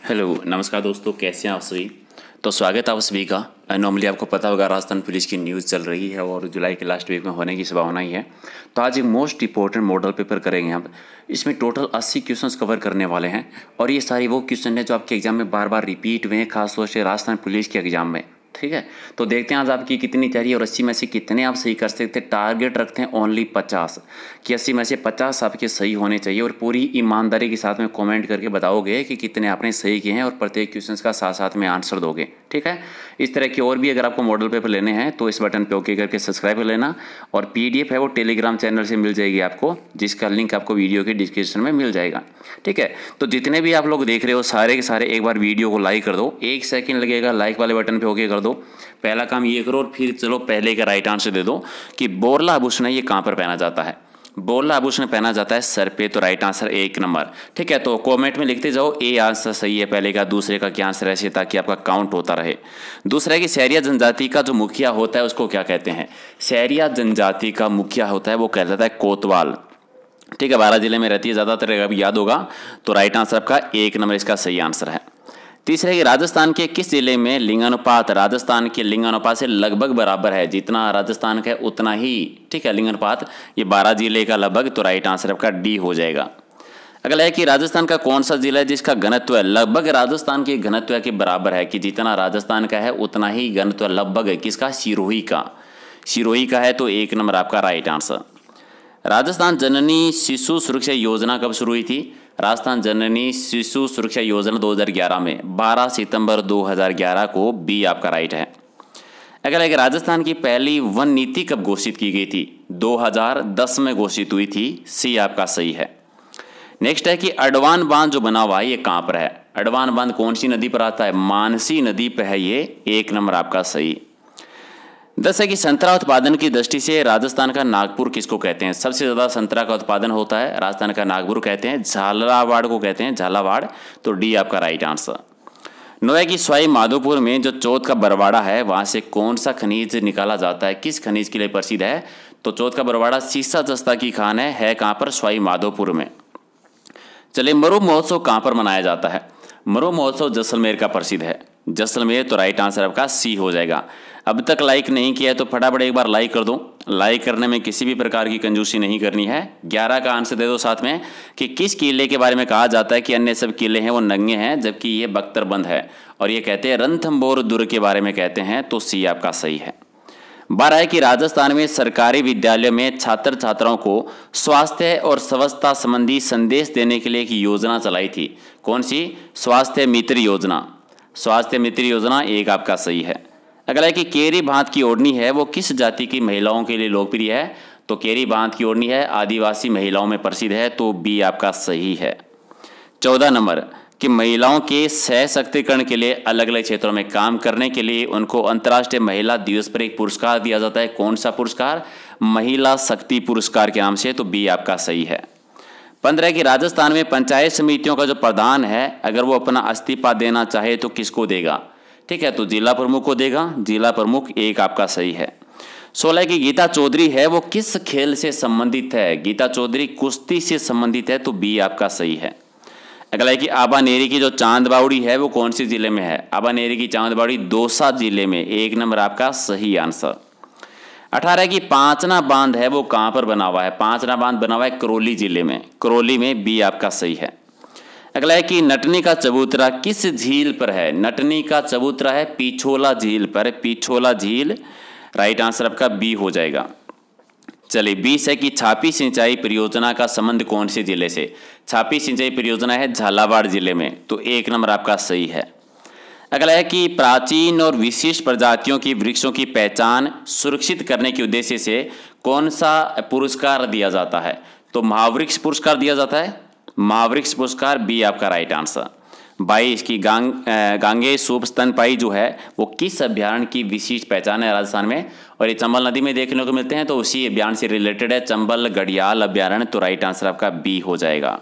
Hello नमस्कार दोस्तों, कैसे हैं आप सभी। तो स्वागत है आप सभी का। नॉर्मली आपको पता होगा राजस्थान पुलिस की न्यूज़ चल रही है और जुलाई के लास्ट वीक में होने की संभावना ही है। तो आज एक मोस्ट इंपॉर्टेंट मॉडल पेपर करेंगे हम। इसमें टोटल 80 क्वेश्चंस कवर करने वाले हैं और ये सारी वो क्वेश्चन है जो आपके एग्जाम में बार बार रिपीट हुए हैं, खासतौर से राजस्थान पुलिस के एग्जाम में। ठीक है, तो देखते हैं आज आपकी कितनी तैयारी और 80 में से कितने आप सही कर सकते हैं। टारगेट रखते हैं ओनली 50 कि 80 में से 50 आपके सही होने चाहिए और पूरी ईमानदारी के साथ में कमेंट करके बताओगे कि कितने आपने सही किए हैं और प्रत्येक क्वेश्चन का साथ साथ में आंसर दोगे। ठीक है, इस तरह की और भी अगर आपको मॉडल पेपर लेने हैं तो इस बटन पे ओके करके सब्सक्राइब कर लेना। और पीडीएफ है वो टेलीग्राम चैनल से मिल जाएगी आपको, जिसका लिंक आपको वीडियो के डिस्क्रिप्शन में मिल जाएगा। ठीक है, तो जितने भी आप लोग देख रहे हो सारे के सारे एक बार वीडियो को लाइक कर दो। 1 सेकंड लगेगा, लाइक वाले बटन पे ओके कर दो। पहला काम ये करो और फिर चलो पहले का राइट आंसर दे दो कि बोरला आभूषण ये कहाँ पर पहना जाता है। बोरला आभूषण पहना जाता है सर पे, तो राइट आंसर 1 नंबर। ठीक है, तो कमेंट में लिखते जाओ ए आंसर सही है पहले का, दूसरे का क्या आंसर है, ताकि आपका काउंट होता रहे। दूसरा है कि सहरिया जनजाति का जो मुखिया होता है उसको क्या कहते हैं। सहरिया जनजाति का मुखिया होता है वो कहलाता है कोतवाल। ठीक है, 12 जिले में रहती है ज़्यादातर, अगर याद होगा तो राइट आंसर आपका 1 नंबर इसका सही आंसर है। तीसरा है कि राजस्थान के किस जिले में लिंगानुपात राजस्थान के लिंगानुपात से लगभग बराबर है। जितना राजस्थान का है उतना ही, ठीक है, लिंगानुपात ये 12 जिले का लगभग, तो राइट आंसर आपका डी हो जाएगा। अगला है कि राजस्थान का कौन सा जिला है जिसका घनत्व है लगभग राजस्थान के घनत्व के बराबर है। कि जितना राजस्थान का है उतना ही घनत्व लगभग है किसका, सिरोही का। सिरोही का है तो 1 नंबर आपका राइट आंसर। राजस्थान जननी शिशु सुरक्षा योजना कब शुरू हुई थी। राजस्थान जननी शिशु सुरक्षा योजना 2011 में, 12 सितंबर 2011 को, बी आपका राइट है। अगला है कि राजस्थान की पहली वन नीति कब घोषित की गई थी। 2010 में घोषित हुई थी, सी आपका सही है। नेक्स्ट है कि अडवान बांध जो बना हुआ है ये कहाँ पर है। अडवान बांध कौन सी नदी पर आता है, मानसी नदी पर है ये, 1 नंबर आपका सही। 10 है कि संतरा उत्पादन की दृष्टि से राजस्थान का नागपुर किसको कहते हैं। सबसे ज़्यादा संतरा का उत्पादन होता है राजस्थान का नागपुर कहते हैं, झालावाड़ को कहते हैं, झालावाड़, तो डी आपका राइट आंसर। 9 है कि सवाई माधोपुर में जो चौथ का बरवाड़ा है वहाँ से कौन सा खनिज निकाला जाता है, किस खनिज के लिए प्रसिद्ध है। तो चौथ का बरवाड़ा सीसा जस्ता की खान है कहाँ पर, सवाई माधोपुर में। चलिए, मरु महोत्सव कहाँ पर मनाया जाता है। मरु महोत्सव जैसलमेर का प्रसिद्ध है, जैसलमेर, तो राइट आंसर आपका सी हो जाएगा। अब तक लाइक नहीं किया है तो फटाफट एक बार लाइक कर दो। लाइक करने में किसी भी प्रकार की कंजूसी नहीं करनी है। 11 का आंसर दे दो साथ में कि किस किले के बारे में कहा जाता है कि अन्य सब किले हैं वो नंगे हैं जबकि ये बख्तरबंद है, और ये कहते हैं रणथंभौर दुर्ग के बारे में कहते हैं, तो सी आपका सही है। 12 है कि राजस्थान में सरकारी विद्यालयों में छात्र छात्राओं को स्वास्थ्य और स्वच्छता संबंधी संदेश देने के लिए एक योजना चलाई थी। कौन सी, स्वास्थ्य मित्र योजना। स्वास्थ्य मित्र योजना 1 आपका सही है। अगला है कि केरी बांध की ओढ़नी है वो किस जाति की महिलाओं के लिए लोकप्रिय है। तो केरी बांध की ओढ़नी है आदिवासी महिलाओं में प्रसिद्ध है, तो बी आपका सही है। 14 नंबर कि महिलाओं के सशक्तिकरण के लिए अलग अलग क्षेत्रों में काम करने के लिए उनको अंतर्राष्ट्रीय महिला दिवस पर एक पुरस्कार दिया जाता है। कौन सा पुरस्कार, महिला शक्ति पुरस्कार के नाम से, तो बी आपका सही है। 15 कि राजस्थान में पंचायत समितियों का जो प्रधान है अगर वो अपना इस्तीफा देना चाहे तो किसको देगा। ठीक है, तो जिला प्रमुख को देगा, जिला प्रमुख, 1 आपका सही है। 16 की गीता चौधरी है वो किस खेल से संबंधित है। गीता चौधरी कुश्ती से संबंधित है, तो बी आपका सही है। अगला है कि आबानेरी की जो चांद बावड़ी है वो कौन से जिले में है। आबानेरी की चांद बावड़ी दौसा जिले में, 1 नंबर आपका सही आंसर। 18 की पांचना बांध है वो कहाँ पर बना हुआ है। पांचना बांध बना हुआ है करौली जिले में, करौली में, बी आपका सही है। अगला है कि नटनी का चबूतरा किस झील पर है। नटनी का चबूतरा है पिछोला झील पर, पिछोला झील, राइट आंसर आपका बी हो जाएगा। चलिए, 20 है कि छापी सिंचाई परियोजना का संबंध कौन से जिले से। छापी सिंचाई परियोजना है झालावाड़ जिले में, तो 1 नंबर आपका सही है। अगला है कि प्राचीन और विशिष्ट प्रजातियों की वृक्षों की पहचान सुरक्षित करने के उद्देश्य से कौन सा पुरस्कार दिया जाता है। तो महावृक्ष पुरस्कार दिया जाता है, महावृक्ष पुरस्कार, बी आपका राइट आंसर। 22 की गांगे सूप स्तनपाई जो है वो किस अभ्यारण्य की विशिष्ट पहचान है राजस्थान में, और ये चंबल नदी में देखने को मिलते हैं, तो उसी अभ्यारण्य से रिलेटेड है, चंबल घड़ियाल अभ्यारण्य, तो राइट आंसर आपका बी हो जाएगा।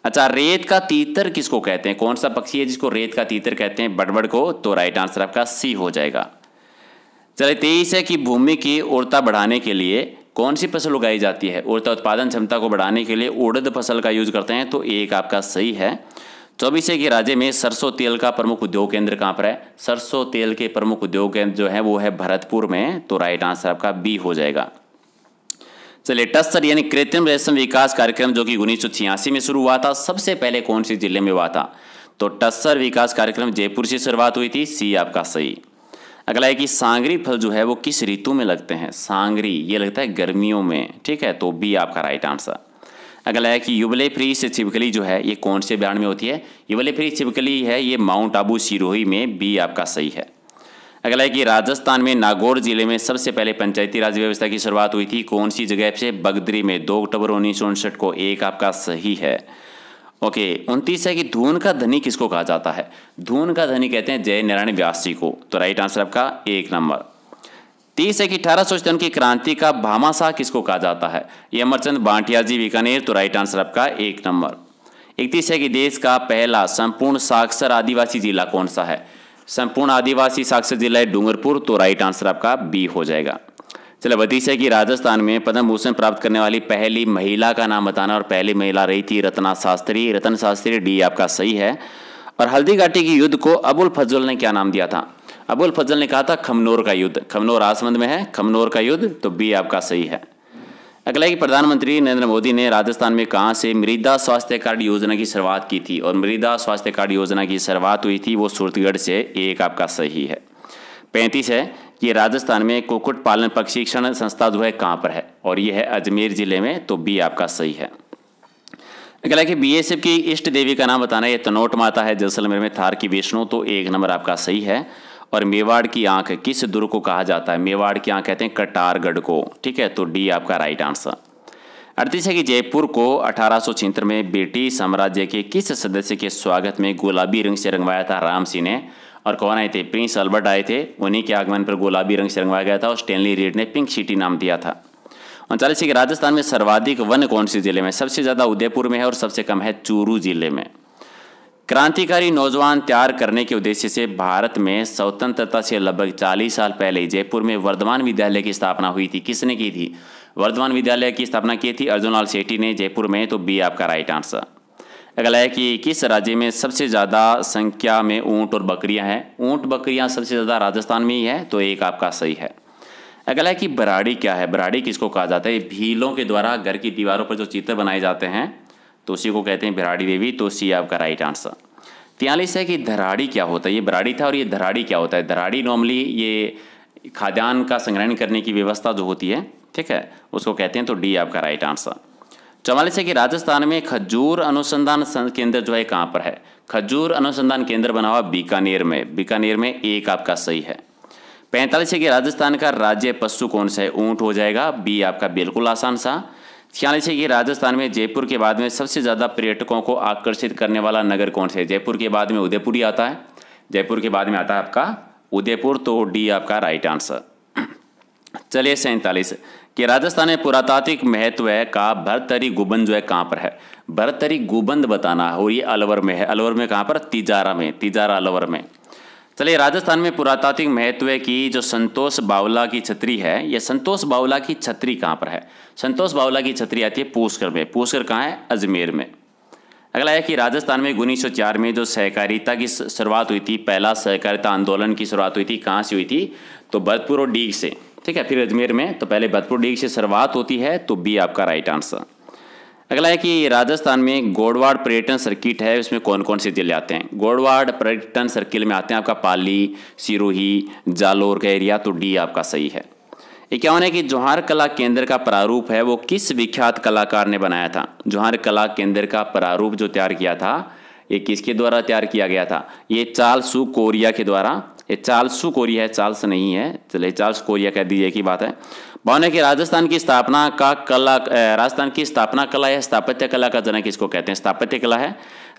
अच्छा, रेत का तीतर किसको कहते हैं। कौन सा पक्षी है जिसको रेत का तीतर कहते हैं, बड़बड़ को, तो राइट आंसर आपका सी हो जाएगा। चलिए, 23 है कि भूमि की उर्वरता बढ़ाने के लिए कौन सी फसल उगाई जाती है। उर्वरता उत्पादन क्षमता को बढ़ाने के लिए उड़द फसल का यूज करते हैं, तो 1 आपका सही है। 24 है कि राज्य में सरसों तेल का प्रमुख उद्योग केंद्र कहाँ पर है? सरसों तेल के प्रमुख उद्योग केंद्र जो है वो है भरतपुर में, तो राइट आंसर आपका बी हो जाएगा। चलिए, टस्सर यानी कृत्रिम रेशम विकास कार्यक्रम जो कि 1986 में शुरू हुआ था, सबसे पहले कौन सी जिले में हुआ था? तो टस्सर विकास कार्यक्रम जयपुर से शुरुआत हुई थी, सी आपका सही। अगला है कि सांगरी फल जो है वो किस ऋतु में लगते हैं? सांगरी ये लगता है गर्मियों में, ठीक है, तो बी आपका राइट आंसर। अगला है कि युवले फ्री से छिपकली जो है ये कौन से ब्रांड में होती है? युवले फ्री छिपकली है ये माउंट आबू सिरोही में, बी आपका सही है। अगला है कि राजस्थान में नागौर जिले में सबसे पहले पंचायती राज व्यवस्था की शुरुआत हुई थी, कौन सी जगह से? बगदरी में, 2 अक्टूबर 1959 को, एक आपका सही है। ओके, 29 है कि धून का धनी किसको कहा जाता है? धून का धनी कहते हैं जय नारायण व्यास जी को, तो राइट आंसर आपका 1 नंबर। 30 है कि 1857 की क्रांति का भामाशाह किसको कहा जाता है? ये अमरचंद भाटिया जी बीकानेर, तो राइट आंसर आपका 1 नंबर। 31 है कि देश का पहला संपूर्ण साक्षर आदिवासी जिला कौन सा है? संपूर्ण आदिवासी साक्षर जिला है डूंगरपुर, तो राइट आंसर आपका बी हो जाएगा। चलो, 32 है कि राजस्थान में पद्म भूषण प्राप्त करने वाली पहली महिला का नाम बताना, और पहली महिला रही थी रत्ना शास्त्री, रतन शास्त्री, डी आपका सही है। और हल्दी घाटी के युद्ध को अबुल फजल ने क्या नाम दिया था? अबुल फजल ने कहा था खमनोर का युद्ध, खमनोर आसमंद में है, खमनोर का युद्ध, तो बी आपका सही है। अगला है कि प्रधानमंत्री नरेंद्र मोदी ने राजस्थान में कहाँ से मृदा स्वास्थ्य कार्ड योजना की शुरुआत की थी? और मृदा स्वास्थ्य कार्ड योजना की शुरुआत हुई थी वो सूरतगढ़ से, एक आपका सही है। 35 है कि राजस्थान में कुक्कुट पालन प्रशिक्षण संस्था जो है कहाँ पर है? और ये है अजमेर जिले में, तो बी आपका सही है। अगला है कि बीएसएफ की इष्ट देवी का नाम बताना, ये तनोट माता है जैसलमेर में, थार की विष्णु, तो 1 नंबर आपका सही है। और मेवाड़ की आंख किस दुर्ग को कहा जाता है? मेवाड़ की आंख कहते हैं कटारगढ़ को, ठीक है, तो डी आपका राइट आंसर। 38 है कि जयपुर को 1876 में ब्रिटिश साम्राज्य के किस सदस्य के स्वागत में गुलाबी रंग से रंगवाया था? राम सिंह ने। और कौन आए थे? प्रिंस अल्बर्ट आए थे, उन्हीं के आगमन पर गुलाबी रंग से रंगवाया गया था, और स्टैनली रीड ने पिंक सिटी नाम दिया था। 39 है कि राजस्थान में सर्वाधिक वन कौन से जिले में? सबसे ज़्यादा उदयपुर में है और सबसे कम है चूरू जिले में। क्रांतिकारी नौजवान तैयार करने के उद्देश्य से भारत में स्वतंत्रता से लगभग 40 साल पहले जयपुर में वर्धमान विद्यालय की स्थापना हुई थी, किसने की थी? वर्धमान विद्यालय की स्थापना की थी अर्जुन लाल सेठी ने जयपुर में, तो बी आपका राइट आंसर। अगला है कि किस राज्य में सबसे ज़्यादा संख्या में ऊँट और बकरियां हैं? ऊँट बकरियां सबसे ज़्यादा राजस्थान में ही है, तो एक आपका सही है। अगला है कि बराड़ी क्या है? बराड़ी किसको कहा जाता है? भीलों के द्वारा घर की दीवारों पर जो चित्र बनाए जाते हैं तो उसी को कहते हैं बिराड़ी देवी, तो सी आपका राइट आंसर। 43 है कि धराड़ी क्या होता है? ये बराड़ी था और ये धराड़ी क्या होता है? धराड़ी नॉर्मली ये खाद्यान्न का संग्रहण करने की व्यवस्था जो होती है, ठीक है, उसको कहते हैं, तो डी आपका राइट आंसर। 44 है कि राजस्थान में खजूर अनुसंधान केंद्र जो है कहाँ पर है? खजूर अनुसंधान केंद्र बना हुआ बीकानेर में, बीकानेर में, एक आपका सही है। 45 है कि राजस्थान का राज्य पशु कौन सा है? ऊँट हो जाएगा, बी आपका बिल्कुल आसान सा। 46 है कि राजस्थान में जयपुर के बाद में सबसे ज़्यादा पर्यटकों को आकर्षित करने वाला नगर कौन सा है? जयपुर के बाद में उदयपुर ही आता है, जयपुर के बाद में आता है आपका उदयपुर, तो डी आपका राइट आंसर। चलिए, 47 कि राजस्थान में पुरातात्विक महत्व का भरतरी गुबंद जो है कहाँ पर है? भरतरी गुबंद बताना है, और ये अलवर में है। अलवर में कहाँ पर? तिजारा में, तिजारा अलवर में। चलिए, राजस्थान में पुरातात्विक महत्व की जो संतोष बावला की छतरी है, ये संतोष बावला की छतरी कहाँ पर है? संतोष बावला की छतरी आती है पुष्कर में। पुष्कर कहाँ है? अजमेर में। अगला है कि राजस्थान में 1904 में जो सहकारिता की शुरुआत हुई थी, पहला सहकारिता आंदोलन की शुरुआत हुई थी, कहाँ से हुई थी? तो भरतपुर और डीग से, ठीक है, फिर अजमेर में, तो पहले भरतपुर डीग से शुरुआत होती है, तो बी आपका राइट आंसर। अगला है कि राजस्थान में गोडवाड़ पर्यटन सर्किट है, इसमें कौन कौन से जिले आते हैं? गोडवाड़ पर्यटन सर्किल में आते हैं आपका पाली, सिरोही, जालोर का एरिया, तो डी आपका सही है। 51 है कि जोहार कला केंद्र का प्रारूप है वो किस विख्यात कलाकार ने बनाया था? जोहार कला केंद्र का प्रारूप जो तैयार किया था ये किसके द्वारा तैयार किया गया था? ये चार्ल्स कोरिया के द्वारा। ये चार्ल्स कोरिया है, चार्ल्स नहीं है, चलिए चार्ल्स कोरिया कह दीजिए की बात है। 52 है कि राजस्थान की स्थापना कला या स्थापत्य कला का जनक किसको कहते हैं? स्थापत्य कला है।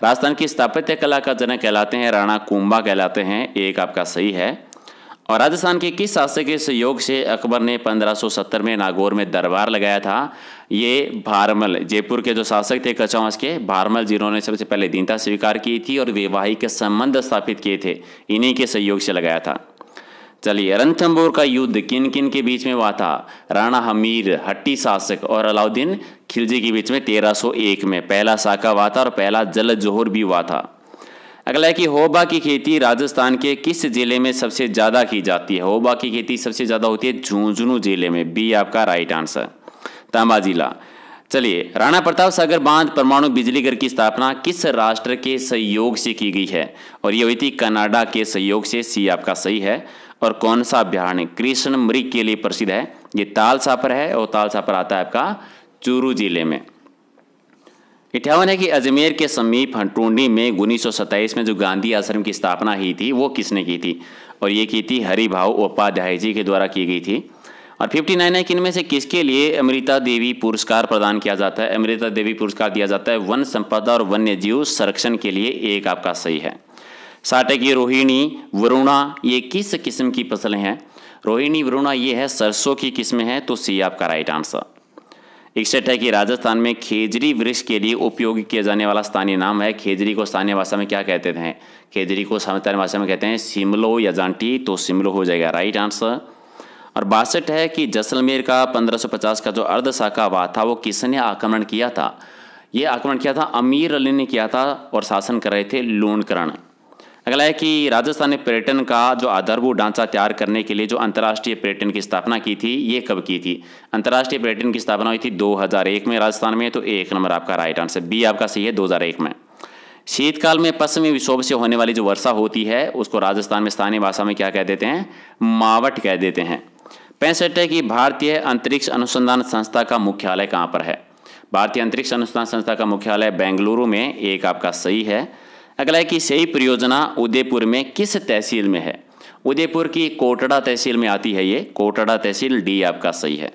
राजस्थान की स्थापत्य कला का जनक कहलाते हैं राणा कुंभा कहलाते हैं, एक आपका सही है। और राजस्थान के किस शासक के सहयोग से अकबर ने 1570 में नागौर में दरबार लगाया था? ये भारमल, जयपुर के जो शासक थे कछावंश के भारमल, जिन्होंने सबसे पहले दीनता स्वीकार की थी और वैवाहिक संबंध स्थापित किए थे, इन्हीं के सहयोग से लगाया था। चलिए, रणथंभौर का युद्ध किन किन के बीच में हुआ था? राणा हमीर, हट्टी शासक और अलाउद्दीन खिलजी के बीच में 1301 में पहला साका हुआ था और पहला जल जोहर भी हुआ था। अगला है कि होबा की खेती राजस्थान के किस जिले में सबसे ज़्यादा की जाती है? होबा की खेती सबसे ज़्यादा होती है झुंझुनू जिले में, बी आपका राइट आंसर। तांबा जिला। चलिए, राणा प्रताप सागर बांध परमाणु बिजली घर की स्थापना किस राष्ट्र के सहयोग से की गई है? और ये हुई थी कनाडा के सहयोग से, सी आपका सही है। और कौन सा अभ्यारण्य कृष्ण मृग के लिए प्रसिद्ध है? ये ताल सापर है, और ताल सापर आता है आपका चूरू जिले में। 58 है कि अजमेर के समीप हटूंडी में 1927 में जो गांधी आश्रम की स्थापना हुई थी वो किसने की थी? और ये की थी हरिभाऊ उपाध्याय जी के द्वारा की गई थी। और 59 है कि इनमें से किसके लिए अमृता देवी पुरस्कार प्रदान किया जाता है? अमृता देवी पुरस्कार दिया जाता है वन संपदा और वन्य जीव संरक्षण के लिए, एक आपका सही है। 60 है कि रोहिणी वरुणा ये किस किस्म की फसलें हैं? रोहिणी वरुणा ये है सरसों की किस्में हैं, तो सी आपका राइट आंसर। 61 है कि राजस्थान में खेजरी वृक्ष के लिए उपयोग किया जाने वाला स्थानीय नाम है। खेजरी को स्थानीय भाषा में क्या कहते हैं? खेजरी को स्थानीय भाषा में कहते हैं सिमलो या जांटी, तो सिमलो हो जाएगा राइट आंसर। और 62 है कि जैसलमेर का 1550 का जो अर्धशाखावाद था वो किसने आक्रमण किया था? ये आक्रमण किया था अमीर अली ने किया था, और शासन कर रहे थे लूणकरण। अगला है कि राजस्थान ने पर्यटन का जो आधारभूत ढांचा तैयार करने के लिए जो अंतर्राष्ट्रीय पर्यटन की स्थापना की थी, ये कब की थी? अंतर्राष्ट्रीय पर्यटन की स्थापना हुई थी 2001 में राजस्थान में, तो एक नंबर आपका राइट आंसर, बी आपका सही है 2001 में। शीतकाल में पश्चिमी विक्षोभ से होने वाली जो वर्षा होती है उसको राजस्थान में स्थानीय भाषा में क्या कह देते हैं? मावट कह देते हैं। 65 है कि भारतीय अंतरिक्ष अनुसंधान संस्था का मुख्यालय कहाँ पर है? भारतीय अंतरिक्ष अनुसंधान संस्था का मुख्यालय बेंगलुरु में, एक आपका सही है। अगला है कि सही परियोजना उदयपुर में किस तहसील में है? उदयपुर की कोटड़ा तहसील में आती है ये, कोटड़ा तहसील, डी आपका सही है।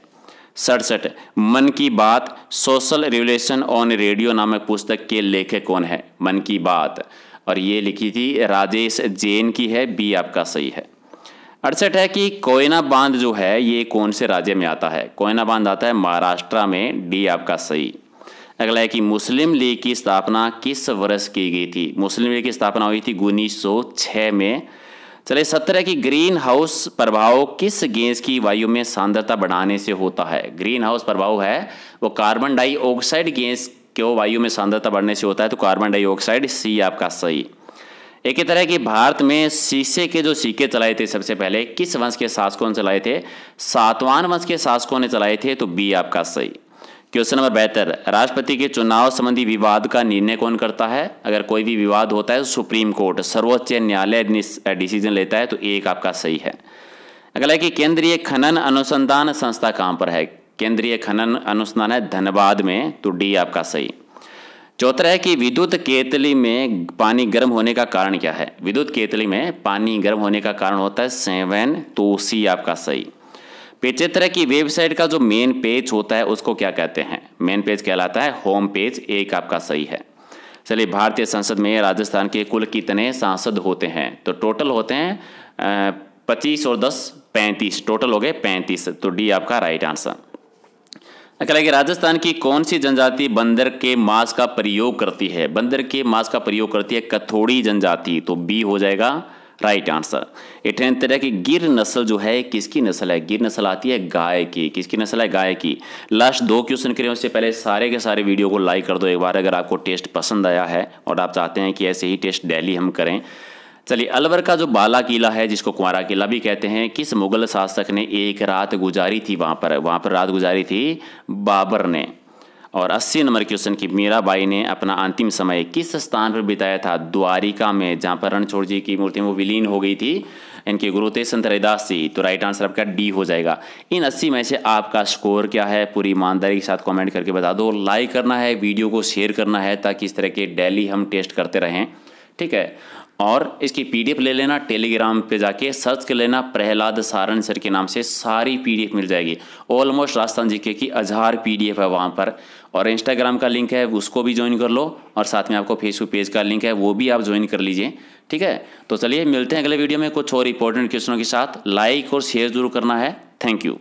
67 मन की बात सोशल रिवोल्यूशन ऑन रेडियो नामक पुस्तक के लेखक कौन है? मन की बात, और ये लिखी थी राजेश जैन की है, बी आपका सही है। 68 है कि कोयना बांध जो है ये कौन से राज्य में आता है? कोयना बांध आता है महाराष्ट्र में, डी आपका सही। अगला है कि मुस्लिम लीग की स्थापना किस वर्ष की गई थी? मुस्लिम लीग की स्थापना हुई थी 1906 में। चलिए, 70 है कि ग्रीन हाउस प्रभाव किस गैस की वायु में सांद्रता बढ़ाने से होता है? ग्रीन हाउस प्रभाव है वो कार्बन डाइऑक्साइड गैस को वायु में सांद्रता बढ़ने से होता है, तो कार्बन डाइऑक्साइड, सी आपका सही। एक ही तरह कि भारत में शीशे के जो सिक्के चलाए थे सबसे पहले किस वंश के शासकों ने चलाए थे? सातवाहन वंश के शासकों ने चलाए थे, तो बी आपका सही। क्वेश्चन नंबर 72, राष्ट्रपति के चुनाव संबंधी विवाद का निर्णय कौन करता है? अगर कोई भी विवाद होता है तो सुप्रीम कोर्ट, सर्वोच्च न्यायालय डिसीजन लेता है, तो एक आपका सही है। अगला है कि केंद्रीय खनन अनुसंधान संस्था कहाँ पर है? केंद्रीय खनन अनुसंधान है धनबाद में, तो डी आपका सही। 74 है कि विद्युत केतली में पानी गर्म होने का कारण क्या है? विद्युत केतली में पानी गर्म होने का कारण होता है सेवन, तो सी आपका सही। 75 की वेबसाइट का जो मेन पेज होता है उसको क्या कहते हैं? मेन पेज कहलाता है होम पेज, एक आपका सही है। चलिए, भारतीय संसद में राजस्थान के कुल कितने सांसद होते हैं? तो टोटल होते हैं 25 और 10 35, टोटल हो गए 35, तो डी आपका राइट आंसर। अगला कि राजस्थान की कौन सी जनजाति बंदर के मांस का प्रयोग करती है? बंदर के मांस का प्रयोग करती है कथोड़ी जनजाति, तो बी हो जाएगा राइट आंसर। 78 की गिर नस्ल जो है किसकी नस्ल है? गिर नस्ल आती है गाय की। किसकी नस्ल है? गाय की। लास्ट 2 क्वेश्चन करें उससे पहले सारे के सारे वीडियो को लाइक कर दो एक बार, अगर आपको टेस्ट पसंद आया है और आप चाहते हैं कि ऐसे ही टेस्ट डेली हम करें। चलिए, अलवर का जो बाला किला है जिसको कुंवारा किला भी कहते हैं, किस मुगल शासक ने एक रात गुजारी थी वहाँ पर रात गुजारी थी? बाबर ने। और 80 नंबर क्वेश्चन की मीराबाई ने अपना अंतिम समय किस स्थान पर बिताया था? द्वारिका में, जहाँ पर रणछोड़ जी की मूर्ति वो विलीन हो गई थी इनके गुरु थे संत रविदास जी, तो राइट आंसर आपका डी हो जाएगा। इन 80 में से आपका स्कोर क्या है पूरी ईमानदारी के साथ कमेंट करके बता दो। लाइक करना है, वीडियो को शेयर करना है ताकि इस तरह के डेली हम टेस्ट करते रहें, ठीक है। और इसकी पीडीएफ ले लेना, टेलीग्राम पे जाके सर्च कर लेना प्रहलाद सारण सर के नाम से, सारी पीडीएफ मिल जाएगी। ऑलमोस्ट राजस्थान जीके की 1000 पीडीएफ है वहाँ पर। और इंस्टाग्राम का लिंक है उसको भी ज्वाइन कर लो, और साथ में आपको फेसबुक पेज का लिंक है वो भी आप ज्वाइन कर लीजिए, ठीक है। तो चलिए मिलते हैं अगले वीडियो में कुछ और इंपॉर्टेंट क्वेश्चनों के साथ। लाइक और शेयर जरूर करना है। Thank you.